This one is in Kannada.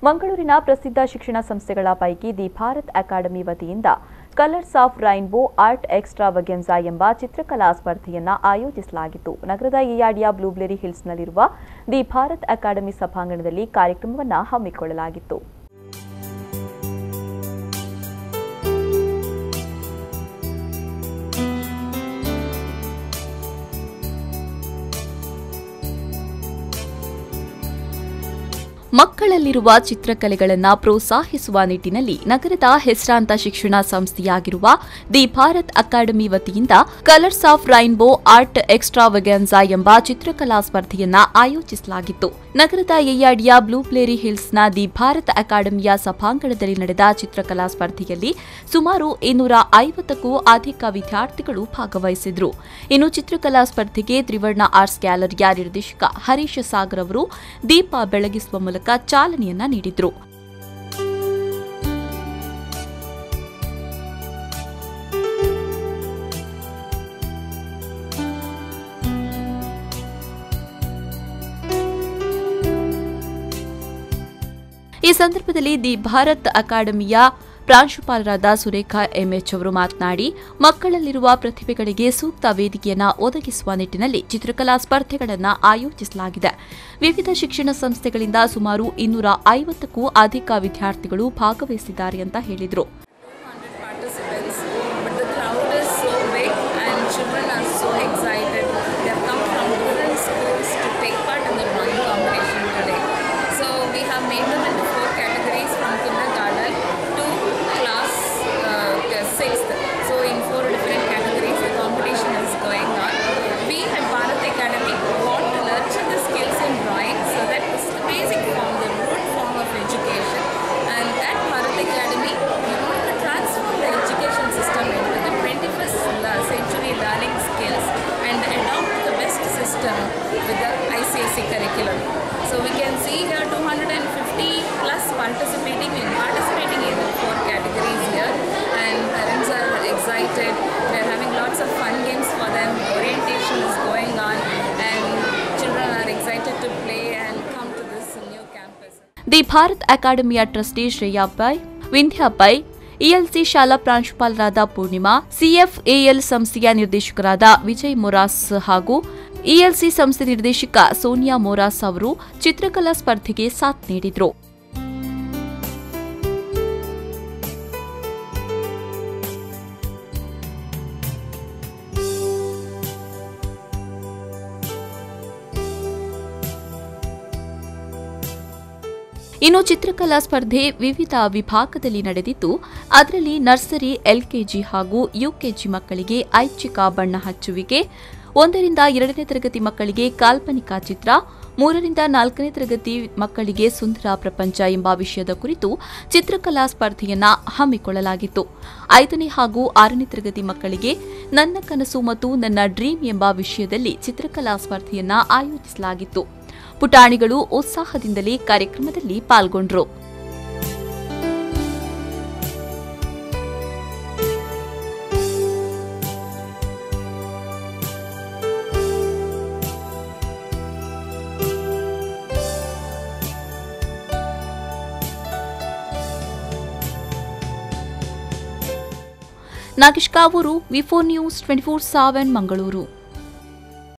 ಮಂಗಳೂರಿನ ಪ್ರಸಿದ್ಧ ಶಿಕ್ಷಣ ಸಂಸ್ಥೆಗಳ ಪೈಕಿ ದಿ ಭಾರತ್ ಅಕಾಡೆಮಿ ವತಿಯಿಂದ ಕಲರ್ಸ್ ಆಫ್ ರೈನ್ಬೋ ಆರ್ಟ್ ಎಕ್ಸ್ಟ್ರಾವಗೆನ್ಸಾ ಎಂಬ ಚಿತ್ರಕಲಾ ಸ್ಪರ್ಧೆಯನ್ನು ಆಯೋಜಿಸಲಾಗಿತ್ತು. ನಗರದ ಇಯಾಡಿಯ ಬ್ಲೂಬೆರಿ ಹಿಲ್ಸ್ನಲ್ಲಿರುವ ದಿ ಭಾರತ್ ಅಕಾಡೆಮಿ ಸಭಾಂಗಣದಲ್ಲಿ ಕಾರ್ಯಕ್ರಮವನ್ನು ಹಮ್ಮಿಕೊಳ್ಳಲಾಗಿತ್ತು. ಮಕ್ಕಳಲ್ಲಿರುವ ಚಿತ್ರಕಲೆಗಳನ್ನು ಪ್ರೋತ್ಸಾಹಿಸುವ ನಿಟ್ಟಿನಲ್ಲಿ ನಗರದ ಹೆಸರಾಂತ ಶಿಕ್ಷಣ ಸಂಸ್ಥೆಯಾಗಿರುವ ದಿ ಭಾರತ್ ಅಕಾಡೆಮಿ ವತಿಯಿಂದ ಕಲರ್ಸ್ ಆಫ್ ರೈನ್ಬೋ ಆರ್ಟ್ ಎಕ್ಸ್ಟ್ರಾವಗೆನ್ಸಾ ಎಂಬ ಚಿತ್ರಕಲಾ ಸ್ಪರ್ಧೆಯನ್ನು ಆಯೋಜಿಸಲಾಗಿತ್ತು. ನಗರದ ಇಯಾಡಿಯ ಬ್ಲೂಬೆರಿ ಹಿಲ್ಸ್ನ ದಿ ಭಾರತ್ ಅಕಾಡೆಮಿಯ ಸಭಾಂಗಣದಲ್ಲಿ ನಡೆದ ಚಿತ್ರಕಲಾ ಸ್ಪರ್ಧೆಯಲ್ಲಿ ಸುಮಾರು 250ಕ್ಕೂ ಅಧಿಕ ವಿದ್ಯಾರ್ಥಿಗಳು ಭಾಗವಹಿಸಿದ್ರು. ಇನ್ನು ಚಿತ್ರಕಲಾ ಸ್ಪರ್ಧೆಗೆ ತ್ರಿವರ್ಣ ಆರ್ಟ್ಸ್ ಗ್ಯಾಲರಿಯ ನಿರ್ದೇಶಕ ಹರೀಶ್ ಸಾಗರ್ ಅವರು ದೀಪ ಬೆಳಗಿಸುವ ಮೂಲಕ ಚಾಲನೆಯನ್ನ ನೀಡಿದ್ರು. ಈ ಸಂದರ್ಭದಲ್ಲಿ ದಿ ಭಾರತ್ ಅಕಾಡೆಮಿಯ ಪ್ರಾಂಶುಪಾಲರಾದ ಸುರೇಖಾ ಎಂಎಚ್ ಅವರು ಮಾತನಾಡಿ, ಮಕ್ಕಳಲ್ಲಿರುವ ಪ್ರತಿಭೆಗಳಿಗೆ ಸೂಕ್ತ ವೇದಿಕೆಯನ್ನು ಒದಗಿಸುವ ನಿಟ್ಟಿನಲ್ಲಿ ಚಿತ್ರಕಲಾ ಸ್ಪರ್ಧೆಗಳನ್ನು ಆಯೋಜಿಸಲಾಗಿದೆ. ವಿವಿಧ ಶಿಕ್ಷಣ ಸಂಸ್ಥೆಗಳಿಂದ ಸುಮಾರು 250ಕ್ಕೂ ಅಧಿಕ ವಿದ್ಯಾರ್ಥಿಗಳು ಭಾಗವಹಿಸಿದ್ದಾರೆ ಅಂತ ಹೇಳಿದರು. With the ICSC curriculum. So we can see here 250 plus participating in 4 categories here, and parents are excited. They are having lots of fun games for them. Orientation is going on and children are excited to play and come to this new campus. The Bharat ಅಕಾಡೆಮಿಯ ಟ್ರಸ್ಟಿ ಶ್ರೇಯಾ ಪೈ, ವಿಂಧ್ಯಾ ಪೈ, ಇಎಲ್ಸಿ ಶಾಲಾ ಪ್ರಾಂಶುಪಾಲರಾದ ಪೂರ್ಣಿಮಾ, ಸಿಎಫ್ಎಎಲ್ ಸಂಸ್ಥೆಯ ನಿರ್ದೇಶಕರಾದ ವಿಜಯ್ ಮೊರಾಸ್ ಹಾಗೂ ಇಎಲ್ಸಿ ಸಂಸ್ಥೆ ನಿರ್ದೇಶಕ ಸೋನಿಯಾ ಮೊರಾಸ್ ಅವರು ಚಿತ್ರಕಲಾ ಸ್ಪರ್ಧೆಗೆ ಸಾಥ್ ನೀಡಿದರು. ಇನ್ನು ಚಿತ್ರಕಲಾ ಸ್ಪರ್ಧೆ ವಿವಿಧ ವಿಭಾಗದಲ್ಲಿ ನಡೆದಿದ್ದು, ಅದರಲ್ಲಿ ನರ್ಸರಿ, ಎಲ್ಕೆಜಿ ಹಾಗೂ ಯುಕೆಜಿ ಮಕ್ಕಳಿಗೆ ಐಚ್ಛಿಕ ಬಣ್ಣ ಹಚ್ಚುವಿಕೆ, 1ರಿಂದ 2ನೇ ತರಗತಿ ಮಕ್ಕಳಿಗೆ ಕಾಲ್ಪನಿಕ ಚಿತ್ರ, 3ರಿಂದ 4ನೇ ತರಗತಿ ಮಕ್ಕಳಿಗೆ ಸುಂದರ ಪ್ರಪಂಚ ಎಂಬ ವಿಷಯದ ಕುರಿತು ಚಿತ್ರಕಲಾ ಸ್ಪರ್ಧೆಯನ್ನ ಹಮ್ಮಿಕೊಳ್ಳಲಾಗಿತ್ತು. 5ನೇ ಹಾಗೂ 6ನೇ ತರಗತಿ ಮಕ್ಕಳಿಗೆ ನನ್ನ ಕನಸು ಮತ್ತು ನನ್ನ ಡ್ರೀಮ್ ಎಂಬ ವಿಷಯದಲ್ಲಿ ಚಿತ್ರಕಲಾ ಸ್ಪರ್ಧೆಯನ್ನ ಆಯೋಜಿಸಲಾಗಿತ್ತು. ಪುಟಾಣಿಗಳು ಉತ್ಸಾಹದಿಂದಲೇ ಕಾರ್ಯಕ್ರಮದಲ್ಲಿ ಪಾಲ್ಗೊಂಡರು. ನಾಗೇಶ್ ಕಾವೂರು, ವಿ4 ನ್ಯೂಸ್ 24/7 ಮಂಗಳೂರು.